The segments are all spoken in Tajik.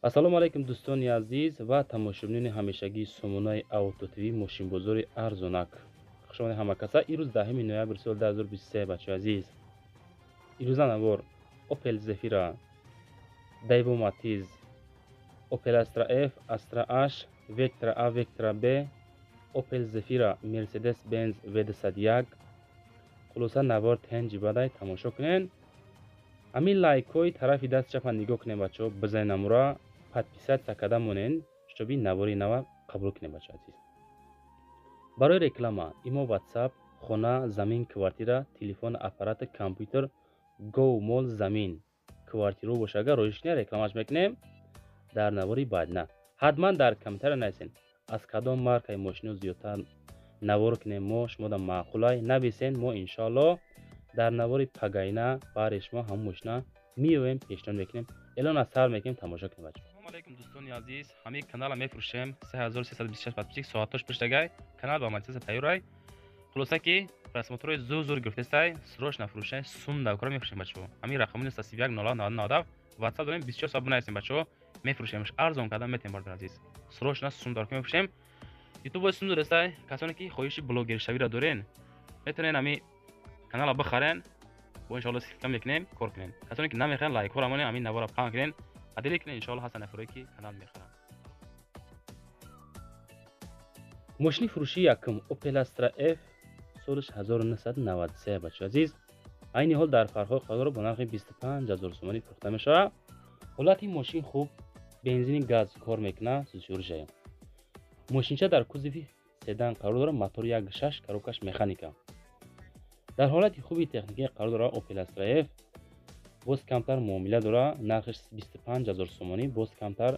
ассалому алайкум дӯстони азиз ва тамошобинони ҳамешагии сомонаи Автотиви мошинбозори арзонак. хушомадед ҳама каса. Ирӯз 10 ноябри соли 2023 бачаҳои азиз. ирӯза навор Opel Zafira, Daewoo Matiz, Opel Astra F, Astra H, Vectra A, Vectra B, Opel Zafira, Mercedes-Benz V101. хулоса навор тенҷи бадай тамошо кунен. ҳамин лайкҳои тарафи дасти чапа нигоҳ кунен бачаҳо, бизанен амура подписатсия карда монен, шуби навори нава қабул кунем бачаҳо азиз. барои реклама имо WhatsApp, хона, замин, квартира, телефон, аппарати, компютер, Go Mall, замин, квартиру боша. Агар роиш кунем рекламаш мекунем дар навори баъдина. ҳатман дар комментария нависен аз кадом маркаи мошино зиёдтар навор кунем мо шумода маъқулай нависен. мо иншоалло дар навори пагайна бари шумо ҳам мошина миёвем, пешниҳод мекунем, эълон аз сар мекунем, тамошо кунем бачаҳо. ассалому алайкум дӯстони азиз. ҳамин канала мефурӯшем 3326 подписчик соатош пиштагай. Канал ба монетизация тайёрай. хулоса ки просмотрҳои зур гирифтесай, срочно фурӯшай, сум давкора мефурӯшем бачаҳо. ҳамин рақамони 31 01 90 WhatsApp дорем, 24 соат бунависем бачаҳо. мефурӯшемш арзон карда метем бардор азиз. срочно сум давкора мефурӯшем. YouTube сум дорестай, касоне ки хоҳиши блогершавиро дорен, метавонен ҳамин канала бихарен. бо иншоалло силка мекунем, кор кунем. касоне ки намехарен лайкҳо рамонем, ҳамин навора паҳн кунен. адиле кунен, иншоалло ҳаста нафаре ки канал мехарам. мошини фурӯши якум Opel Astra F солиш 1993 бачаҳои азиз. айни ҳол дар фарқҳои қаворо бо нархи 25000 сомонӣ фурӯхта мешавад. ҳолати мошин хуб, бензини газ кор мекунад, сӯзиши. мошинча дар кузови седан қарор дорад, мотори 1.6, коробкаш механика. дар ҳолати хуби техникӣ қарор дорад Opel Astra F. боз камтар муомила дорад, нархиш 25000 сомонӣ. боз камтар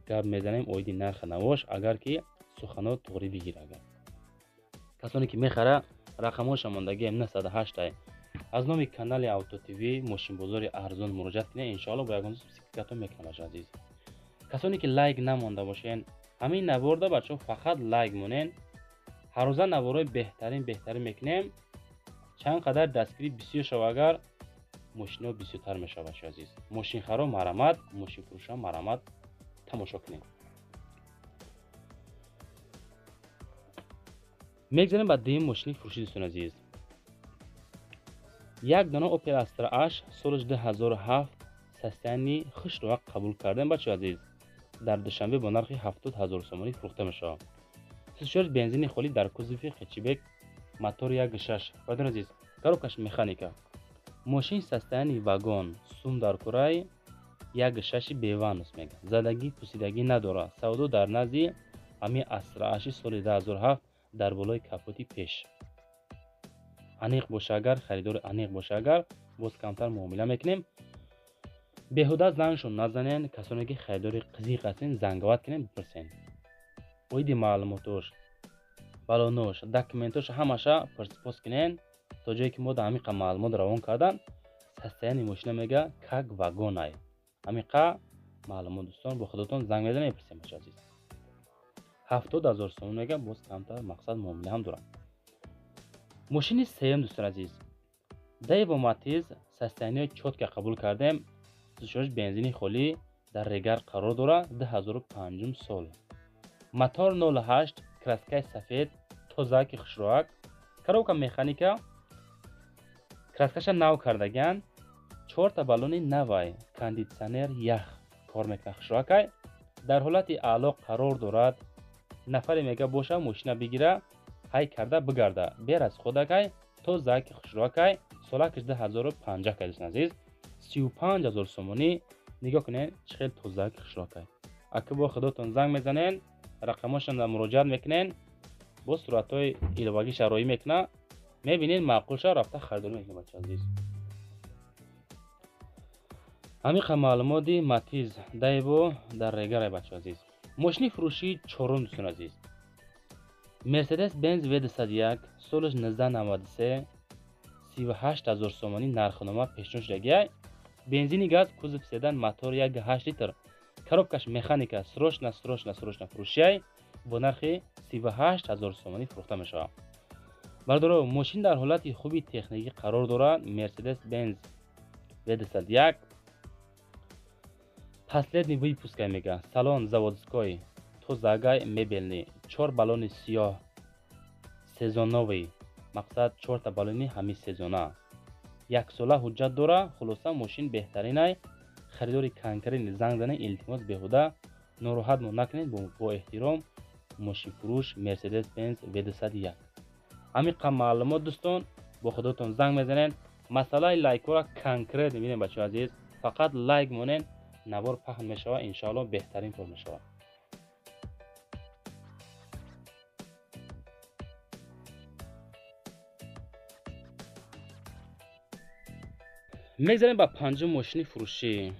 гап мезанем оиди нархи навош, агар ки суханҳо тоғрӣ бигирад. касоне ки мехара рақамҳоша мондагиам 908 аз номи канали Автотиви мошинбозори арзон муроҷиат кунед. иншоалло бо ягон сикатон мекунам бачаҳо азиз. касоне ки лайк намонда бошен, ҳамин наворда бачаҳо фақат лайк монен. ҳаррӯза наворои беҳтарин мекунем. чанд қадар дастгирӣ бисёр шава, агар мошино бисёртар мешавад бачаҳо азиз. мошинхаро марамат, мошинфурӯша марамат, тамошо кунем. мегзарем ба дуюм мошини фурӯши дӯстони азиз. як дона Opel Astra H солиш 2007 состоянии хушро қабул кардем бачаҳо азиз. дар душанбе бо нархи 70000 сомонӣ фурӯхта мешавад. сӯзиши бензини холӣ дар кузови хэтчбек, мотори 1.6 бардор азиз. коробкаш механика. мошин состоянии вагон, сум дар кураи 1.6 беванус мегӯяд. задагӣ пусидагӣ надорад. савдо дар назди ҳамин Astra H соли 2007 дар болои капоти пеш. аниқ боша, агар харидори аниқ боша, агар боз камтар муомила мекунем. беҳуда зангшон назанен. касоне ки харидори қизиқ ҳастен, зангават кунем, бипурсен. оиди маълумотош, балонош, документош ҳамаша пурспос кунен, то ҷое ки мо дар ҳамиқа маълумот равон кардан. состояние мошина мега как вагонай. ҳамиқа маълумот дӯстон, бо худотон занг мезанем, мепурсем бачаҳо азиз. 70000 сомон мега, боз камтар мақсад муомила ҳам дорад. мошини сеюм дӯстон азиз. Daewoo Matiz состояние чотка қабул кардем. сӯзиши бензини холӣ дар регар қарор дорад. 2005 сол. мотор 08, краскаи сафед, тозаки хушроак. коробка механика. краскаша нав кардаган. 4 та баллони навай, кондитсионер ях кор мекунад хушроакай. дар ҳолати аъло қарор дорад. нафаре мега боша мошина бигира, ҳай карда бигарда, бер аз худакай, тозаки хушроакай. солакиш 2005 кадис азиз. 35000 сомонӣ. нигоҳ кунед чӣ хел тозаки хушроакай. ака бо худотон занг мезанен, рақамошон муроҷиат мекунен, бо суратҳои иловагиша роӣ мекунад, мебинед маъқулша рафта харидорӣ мекунед бачаҳо азиз. ҳамиқа маълумоти Matiz Daewoo дар регаре бачаҳо азиз. мошини фурӯши чорум дӯстон азиз. Mercedes-Benz V101 солиш 1993 38000 сомонӣ нархнома пешниҳод шудагиай. бензини газ, кузов седан, мотор 1.8 литр. коробкаш механика. срочно фурӯшиай бо нархи 38000 сомонӣ фурӯхта мешавад. бардоро мошин дар ҳолати хуби техникӣ қарор дорад. Mercedes-Benz V101 Последний выпуск мега. Салон заводской. То загай мебельный. 4 баллоны сиёh. Сезоновый. Мақсад 4 та баллони ҳами сезона. Як сола ҳуҷҷат дора. Хулоса мошин беҳтаринай. Харидори конкретни занг занед, илтимос беҳуда. نوراحت مو نکنید با احترام ماشین فروش مرسدس بنز V201. همین قم معلومات دوستان با خودتون زنگ میزنین. مسئله لایک ها را کانکریت میبینید بچه عزیز. فقط لایک مونین نوار پخش میشه و انشالله بهترین پر میشه. میگذاریم با پنجم ماشین فروشی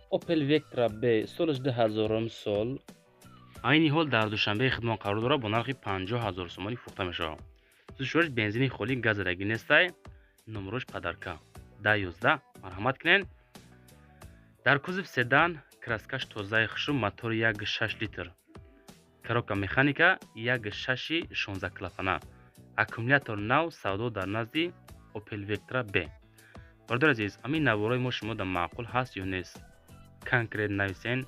اوپل وکترا ب سالش 2000 سال. عین حال در دوشنبه خدمت قرار داره با نرخ 50000 سومانی فروخته میشه. سوشورش بنزین خالی گاز رگی نیسته. نمرش پدرکا 1011 مرحمت کنین. در کوزف سدان کراسکاش توزای خشو موتور 1.6 لیتر. کاروکا مکانیکا 1.6 16 کلافانه. اکومولاتور نو سودو در نزدی اوپل وکترا ب. برادر عزیز همین نوارای ما شما در معقول هست یا نیست؟ کانکریت نویسین.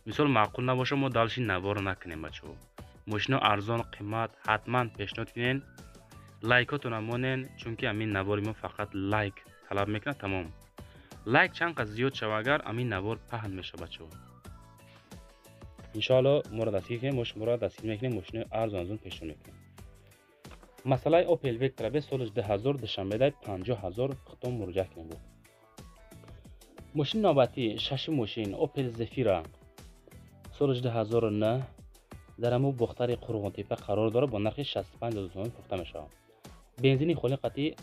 مثال معقول نباشه ما دالش نوار نکنیم بچه‌ها. ماشینا ارزان قیمت حتما پیشنهاد کنین. لایکاتون امونین چون که همین نوار ما فقط لایک طلب میکنه. تمام لایک چند قد زیاد شوه اگر همین نوار پهن میشه بچه‌ها. ان شاء الله ما را دستگیر کنیم. ما را دستگیر میکنیم ماشین ارزان پیشنهاد میکنیم. مسئله اوپل وکترا به سالش 2000 دشنبه داد 50000 ختم مراجعه کنیم. ماشین نوبتی شش ماشین اوپل زفیرا سالش 2009 در امو بختر قرغون تپه قرار داره با نرخ 65000 تومان فروخته میشه. بنزین خالی قطعی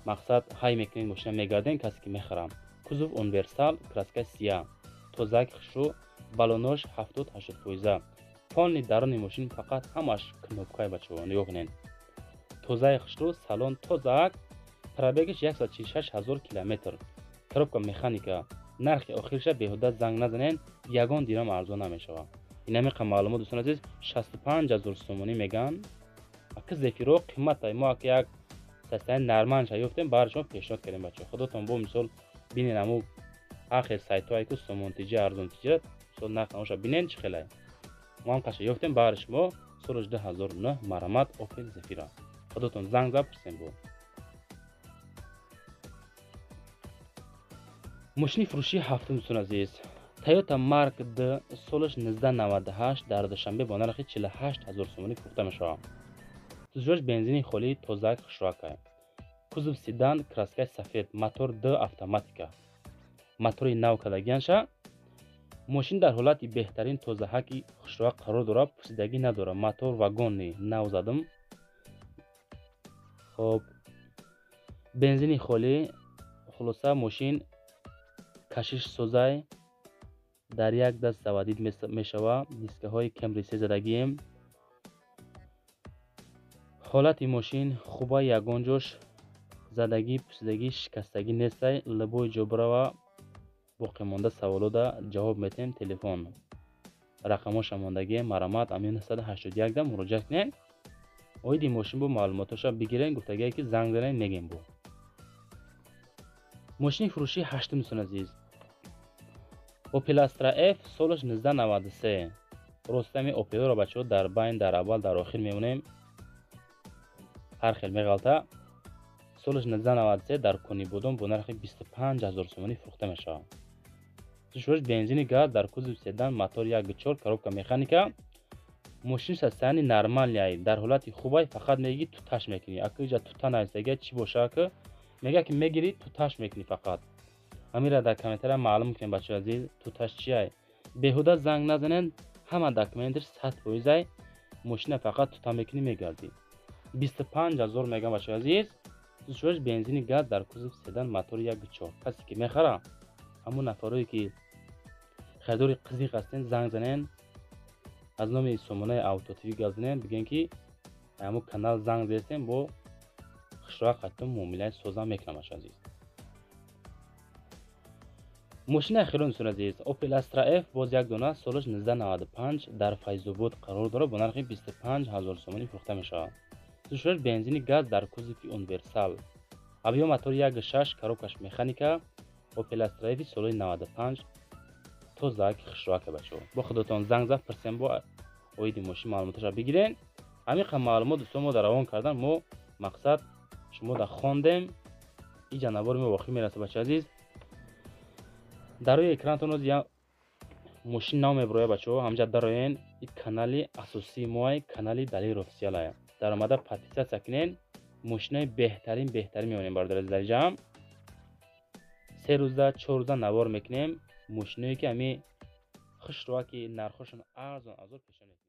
مقصد های میکنین ماشین میگردین کسی که میخرم. کوزوف اونورسال کراسکای سیاه توزک خشو بالونش 70-80%. پانلی درون ماشین فقط همش کنوپکای بچه‌ها نگاه کنین. توزای خشو سالن توزک پرابگش 146000 کیلومتر. کاروبکا مکانیکا نرخ آخرش بهوده زنگ نزنین یگان دیرم ارزان نمیشه. این همی معلومات دوستان عزیز 65000 سومانی میگن. اگه زفیرو قیمت ما که یک سیستم نرمانش یافتیم بر شما پیشنهاد کردیم بچه. خودتون با مثال ببینید امو آخر سایت هایی که سومون تجاری ارزان تجارت مثال نرخ نماش ببینید چه خیلی. ما هم قش یافتیم بر شما سالش 2009 مرامت اوپل زفیرا. خودتون زنگ زد پرسیم بو. ماشین فروشی هفتم دوستان عزیز تویوتا مارک د سالش 1998 در دوشنبه با نرخ 48000 سومانی فروخته میشه. سوزوش بنزین خالی توزک خشواکه. کوزوف سیدان کراسکای سفید موتور 2 اتوماتیکه. موتور نو کلگیانشه. ماشین در حالت بهترین توزهکی خشواک قرار داره. پوسیدگی نداره. موتور واگن نو زدم. خب بنزین خالی خلاصه ماشین کشش سوزای در یک دست زوادید میشوه. دیسکه های کمریسی زدگیم. حالت ماشین خوبه یگان جوش زدگی پوسیدگی شکستگی نیسته. لبوی جبره و باقی مانده سوالو دا جواب میتیم. تلفن رقماش ماندگی مرامت امین 181 دا مراجعه کنین. اویدی ماشین بو معلوماتش بگیرین گفتگی که زنگ زنین میگیم بو. ماشین فروشی هشتم دوستان عزیز اوپل استرا اف سالش 1993. رستم اوپل رو بچه‌ها در بین در اول در آخر میمونیم. هر خیلی میغلطه. سالش 1993 در کنی بودم با نرخ 25000 سومانی فروخته میشه. سوشوش بنزین گاز در کوزوف سدان موتور 1.4 کاروبکا مکانیکا. ماشین سستانی نرمالیه در حالت خوبه فقط میگی تو تاش میکنی. اگه جا تو تا نایستگی چی باشه که میگه که میگیری تو تاش میکنی فقط. همین را در کامنتر معلوم کنیم بچه عزیز تو تاش چیه. بهوده زنگ نزنین همه داکومنتش 100% ماشین فقط تو تا میکنی میگردی. 25000 میگم بچه عزیز. سوزوش بنزین گاز در کوزوف سدان موتور 1.4 کسی که میخره همون نفرایی که خریدار قزی هستن زنگ زنین از نام سومونه اوتوتیوی گزنین بگین که همون کانال زنگ زدیم با خشرا قطعا معامله سوزا میکنم بچه عزیز. ماشین اخیرون دوستان عزیز اوپل استرا اف باز یک دونه سالش 1995 در فیض‌آباد قرار داره با نرخ 25000 سومانی فروخته میشه. سوشوش بنزین گاز در کوزوف اونورسال. اویو موتور 1.6 کاروبکاش مکانیکا اوپل استرا اف سال 95 тоза ки хушроке бачаҳо. Бо худатон занг зад пирсем бо оиди мошин маълумоташа бигирен. Ҳамин қа маълумот дӯстон мо дар равон кардан мо мақсад шумо дар хондем. Иҷа навори мо вохӣ мераса бачаи азиз. дар рӯи экранатон ҳоз я мошин нав мебарояд бачаҳо. ҳамҷа дароен ин канали асосии моай, канали Далир офисиал ая. Дар омада подписатсия кунен. мошинои беҳтарин меонем бародари азизи ҷамъ. 3 рӯза 4 рӯза навор мекунем. мошиное ки ҳамин хушроки нархошон арзон азор пешон мекунем.